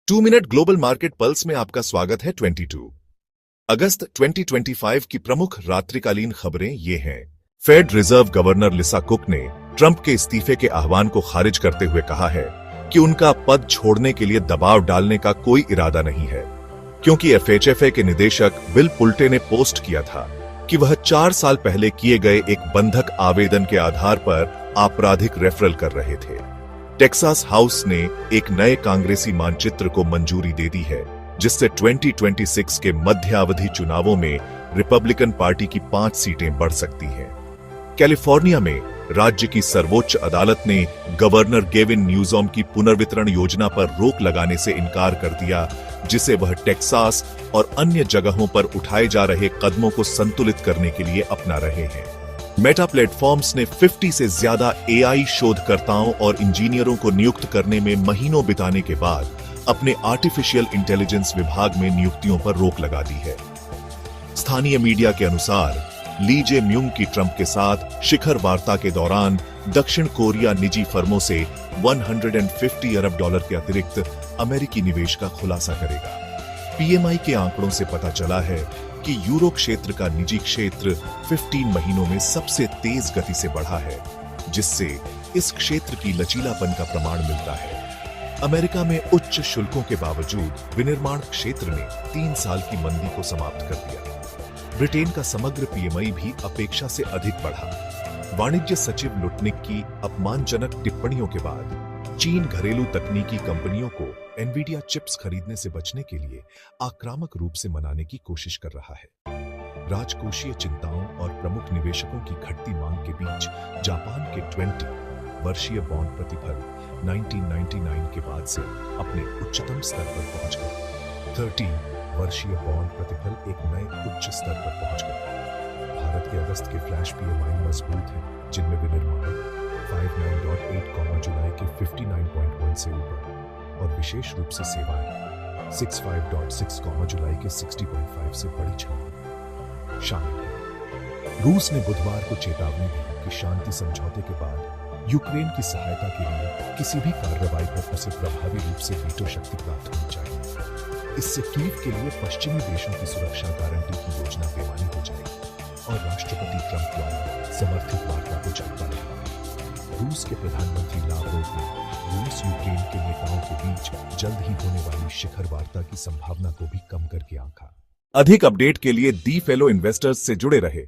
2 minute global market pulse में आपका स्वागत है। 22 अगस्त 2025 की प्रमुख रात्रिकालीन खबरें ये हैं। फेड रिजर्व गवर्नर लिसा कुक ने ट्रंप के इस्तीफे के आह्वान को खारिज करते हुए कहा है कि उनका पद छोड़ने के लिए दबाव डालने का कोई इरादा नहीं है, क्योंकि एफएचएफए के निदेशक बिल पुल्टे ने पोस्ट किया था कि वह 4 साल पहले किए गए एक बंधक आवेदन के आधार पर आपराधिक रेफरल कर रहे थे। टेक्सास हाउस ने एक नए कांग्रेसी मानचित्र को मंजूरी दे दी है, जिससे 2026 के मध्यावधि चुनावों में रिपब्लिकन पार्टी की 5 सीटें बढ़ सकती हैं। कैलिफोर्निया में राज्य की सर्वोच्च अदालत ने गवर्नर गेविन न्यूसॉम की पुनर्वितरण योजना पर रोक लगाने से इनकार कर दिया, जिसे वह टेक्सास और अन्य जगहों पर उठाए जा रहे कदमों को संतुलित करने के लिए अपना रहे हैं। मेटा प्लेटफॉर्म्स ने 50 से ज्यादा एआई शोधकर्ताओं और इंजीनियरों को नियुक्त करने में महीनों बिताने के बाद अपने आर्टिफिशियल इंटेलिजेंस विभाग में नियुक्तियों पर रोक लगा दी है। स्थानीय मीडिया के अनुसार ली जे म्यूंग की ट्रंप के साथ शिखर वार्ता के दौरान दक्षिण कोरिया निजी फर्मों से $150 अरब के अतिरिक्त अमेरिकी निवेश का खुलासा करेगा। पीएमआई के आंकड़ों से पता चला है कि यूरो क्षेत्र का निजी क्षेत्र 15 महीनों में सबसे तेज गति से बढ़ा है, जिससे इस क्षेत्र की लचीलापन का प्रमाण मिलता है। अमेरिका में उच्च शुल्कों के बावजूद विनिर्माण क्षेत्र ने 3 साल की मंदी को समाप्त कर दिया। ब्रिटेन का समग्र पीएमआई भी अपेक्षा से अधिक बढ़ा। वाणिज्य सचिव लुटनिक की अपमानजनक टिप्पणियों के बाद चीन घरेलू तकनीकी कंपनियों को एनवीडिया चिप्स खरीदने से बचने के लिए आक्रामक रूप से मनाने की कोशिश कर रहा है। राजकोषीय चिंताओं और प्रमुख निवेशकों की घटती मांग के बीच जापान के 20 वर्षीय बॉन्ड प्रतिफल 1999 के बाद से अपने उच्चतम स्तर पर पहुंच गए। 13 वर्षीय बॉन्ड प्रतिफल एक नए उच्च स्तर पर पहुंच गए। भारत के अगस्त के फ्लैश पीएमआई मजबूत है, जिनमें विनिर्माण 59.8, जुलाई के 59.1 से ऊपर और विशेष रूप से सेवाएं 65.6, जुलाई के 60.5 से बड़ी छलांग शामिल है। रूस ने बुधवार को चेतावनी दी कि शांति समझौते के बाद यूक्रेन की सहायता के लिए किसी भी कार्रवाई पर उसे प्रभावी रूप से वीटो शक्ति प्राप्त होनी चाहिए। इससे कीव के लिए पश्चिमी देशों की सुरक्षा गारंटी की योजना बेमानी हो जाएगी और राष्ट्रपति ट्रंप द्वारा समर्थित वार्ता को चलता रहेगा। रूस के प्रधानमंत्री लावरोव ने रूस यूक्रेन के नेताओं के बीच जल्द ही होने वाली शिखर वार्ता की संभावना को भी कम करके आंका। अधिक अपडेट के लिए दी फेलो इन्वेस्टर्स से जुड़े रहे।